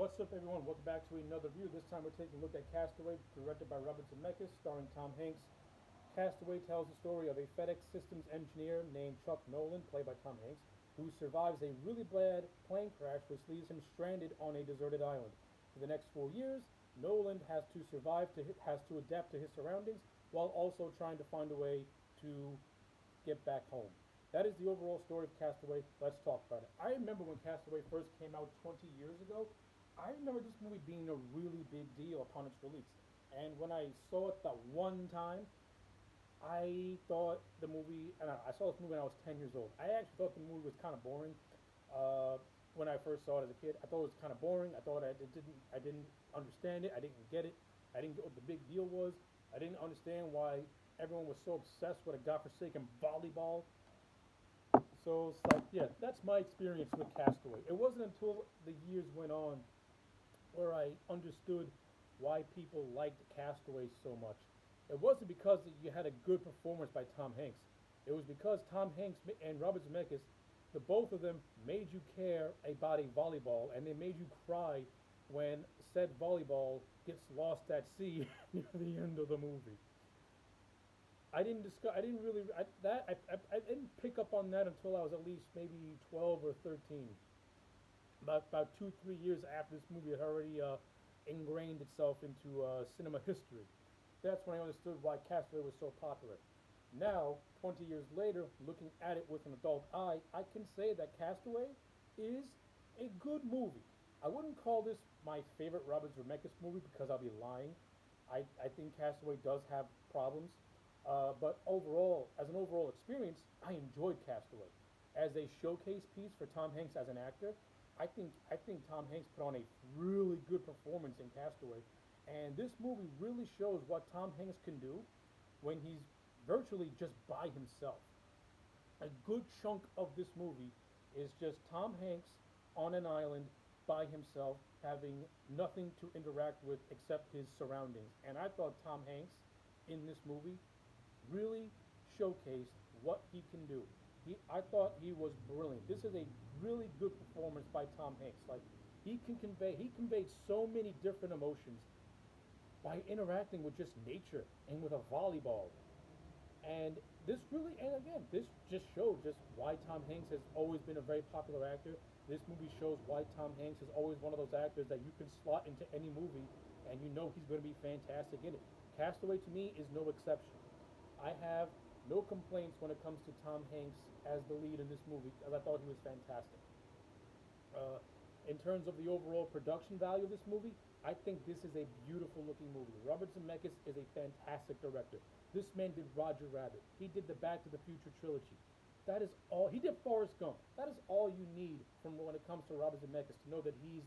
What's up, everyone? Welcome back to another review. This time we're taking a look at Castaway, directed by Robert Zemeckis, starring Tom Hanks. Castaway tells the story of a FedEx systems engineer named Chuck Nolan, played by Tom Hanks, who survives a really bad plane crash which leaves him stranded on a deserted island. For the next 4 years, Nolan has to adapt to his surroundings while also trying to find a way to get back home. That is the overall story of Castaway. Let's talk about it. I remember when Castaway first came out 20 years ago. I remember this movie being a really big deal upon its release. And when I saw it the one time, I thought the movie, and I saw this movie when I was 10 years old. I actually thought the movie was kind of boring. Uh, when I first saw it as a kid, I thought it was kind of boring. I didn't understand it. I didn't get it. I didn't get what the big deal was. I didn't understand why everyone was so obsessed with a godforsaken volleyball. So it's like, yeah, that's my experience with Castaway. It wasn't until the years went on where I understood why people liked Castaway so much. It wasn't because you had a good performance by Tom Hanks. It was because Tom Hanks and Robert Zemeckis, the both of them made you care about a volleyball, and they made you cry when said volleyball gets lost at sea near the end of the movie. I didn't discuss. I didn't really. I didn't pick up on that until I was at least maybe 12 or 13. About 2 3 years after this movie had already ingrained itself into cinema history. That's when I understood why Castaway was so popular. Now, 20 years later, looking at it with an adult eye, I can say that Castaway is a good movie. I wouldn't call this my favorite Robert Zemeckis movie because I'll be lying. I think Castaway does have problems. But overall, as an overall experience, I enjoyed Castaway. As a showcase piece for Tom Hanks as an actor, I think Tom Hanks put on a really good performance in Castaway, and this movie really shows what Tom Hanks can do when he's virtually just by himself. A good chunk of this movie is just Tom Hanks on an island by himself, having nothing to interact with except his surroundings. And I thought Tom Hanks in this movie really showcased what he can do. I thought he was brilliant. This is a really good performance by Tom Hanks. Like he conveyed so many different emotions by interacting with just nature and with a volleyball. And and again, this just showed just why Tom Hanks has always been a very popular actor. This movie shows why Tom Hanks is always one of those actors that you can slot into any movie and you know he's going to be fantastic in it. Castaway to me is no exception. I have no complaints when it comes to Tom Hanks as the lead in this movie, as I thought he was fantastic. Uh, in terms of the overall production value of this movie, I think this is a beautiful looking movie. Robert Zemeckis is a fantastic director. This man did Roger Rabbit. He did the Back to the Future trilogy. That is all. He did Forrest Gump. That is all you need from when it comes to Robert Zemeckis to know that he's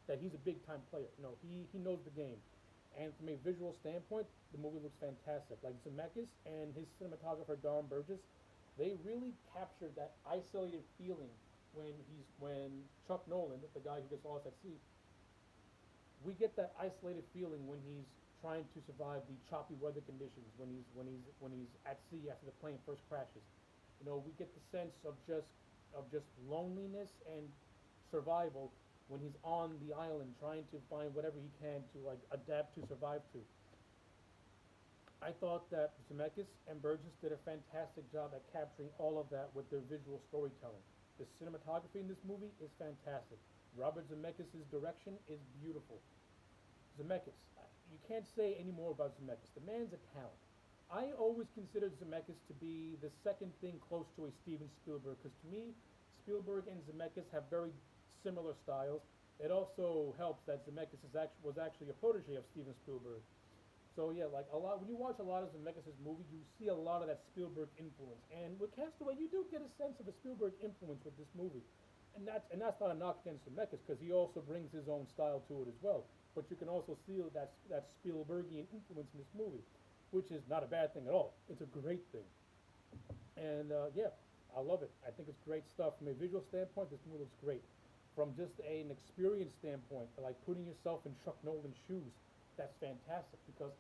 a big time player. He knows the game. And from a visual standpoint, the movie looks fantastic. Like Zemeckis and his cinematographer Don Burgess, they really captured that isolated feeling when Chuck Nolan, the guy who gets lost at sea, we get that isolated feeling when he's trying to survive the choppy weather conditions when he's at sea after the plane first crashes. We get the sense of just loneliness and survival when he's on the island trying to find whatever he can to like adapt to survive to. I thought that Zemeckis and Burgess did a fantastic job at capturing all of that with their visual storytelling. The cinematography in this movie is fantastic. Robert Zemeckis' direction is beautiful. Zemeckis, you can't say any more about Zemeckis. The man's a talent. I always considered Zemeckis to be the second thing close to a Steven Spielberg because to me, Spielberg and Zemeckis have very similar styles. It also helps that was actually a protege of Steven Spielberg. So yeah, like a lot when you watch a lot of Zemeckis' movies, you see a lot of that Spielberg influence. And with Castaway, you do get a sense of a Spielberg influence with this movie, and that's not a knock against Zemeckis because he also brings his own style to it as well. But you can also see that Spielbergian influence in this movie, which is not a bad thing at all. It's a great thing. And yeah, I love it. I think it's great stuff. From a visual standpoint, this movie looks great. From just an experience standpoint, like putting yourself in Chuck Nolan's shoes, that's fantastic because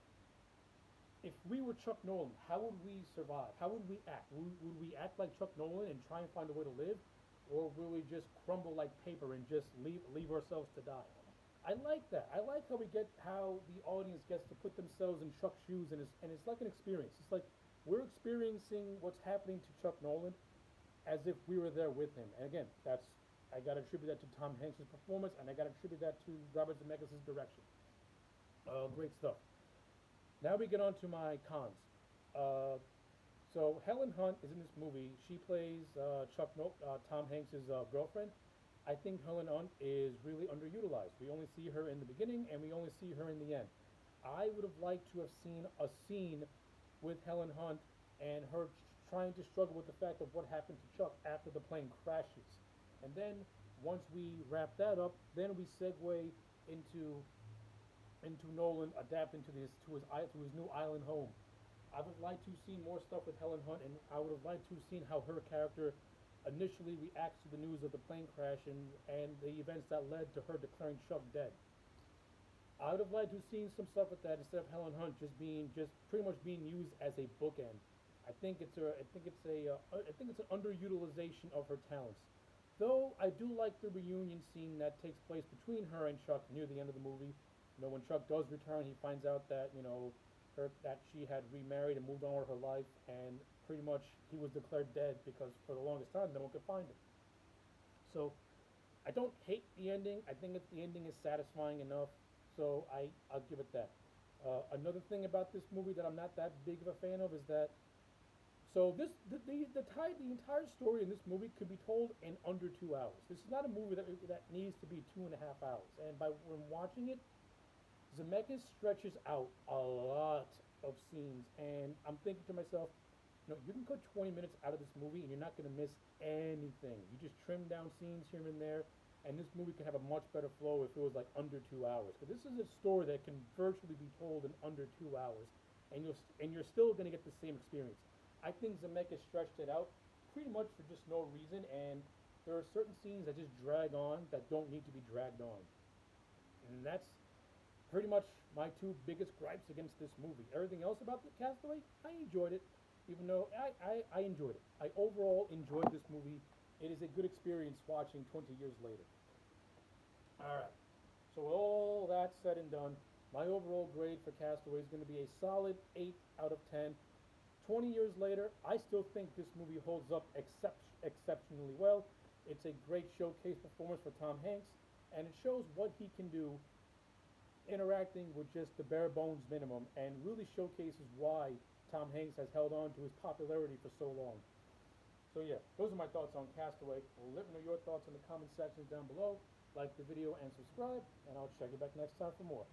if we were Chuck Nolan, how would we survive? How would we act? Would we act like Chuck Nolan and try and find a way to live? or will we just crumble like paper and just leave ourselves to die? I like that. I like how we get how the audience gets to put themselves in Chuck's shoes, and it's like an experience. It's like we're experiencing what's happening to Chuck Nolan as if we were there with him. And again, that's I got to attribute that to Tom Hanks' performance, and I got to attribute that to Robert Zemeckis' direction. Great stuff. Now we get on to my cons. Uh, so Helen Hunt is in this movie. She plays Tom Hanks' girlfriend. I think Helen Hunt is really underutilized. We only see her in the beginning, and we only see her in the end. I would have liked to have seen a scene with Helen Hunt and her trying to struggle with the fact of what happened to Chuck after the plane crashes. And then once we wrap that up, then we segue into Nolan adapting to his new island home. I would like to see more stuff with Helen Hunt, and I would have liked to have seen how her character initially reacts to the news of the plane crash and the events that led to her declaring Chuck dead. I would have liked to have seen some stuff with that instead of Helen Hunt just pretty much being used as a bookend. I think it's an underutilization of her talents. Though I do like the reunion scene that takes place between her and Chuck near the end of the movie. When Chuck does return, he finds out that that she had remarried and moved on with her life, and pretty much he was declared dead because for the longest time no one could find him. So I don't hate the ending. I think the ending is satisfying enough, so I'll give it that. Another thing about this movie that I'm not that big of a fan of is that the entire story in this movie could be told in under 2 hours. This is not a movie that needs to be 2.5 hours. And by when watching it, Zemeckis stretches out a lot of scenes, and I'm thinking to myself, you can cut 20 minutes out of this movie, and you're not going to miss anything. You just trim down scenes here and there, and this movie could have a much better flow if it was like under 2 hours. Because this is a story that can virtually be told in under 2 hours, and you're still going to get the same experience. I think Zemeckis stretched it out pretty much for just no reason, and there are certain scenes that just drag on that don't need to be dragged on. And that's pretty much my two biggest gripes against this movie. Everything else about the Castaway, I enjoyed it, even though I enjoyed it. I overall enjoyed this movie. It is a good experience watching 20 years later. Alright, so with all that said and done, my overall grade for Castaway is going to be a solid 8 out of 10. 20 years later, I still think this movie holds up exceptionally well. It's a great showcase performance for Tom Hanks, and it shows what he can do interacting with just the bare bones minimum, and really showcases why Tom Hanks has held on to his popularity for so long. So yeah, those are my thoughts on Castaway. Well, let me know your thoughts in the comment section down below. Like the video and subscribe, and I'll check you back next time for more.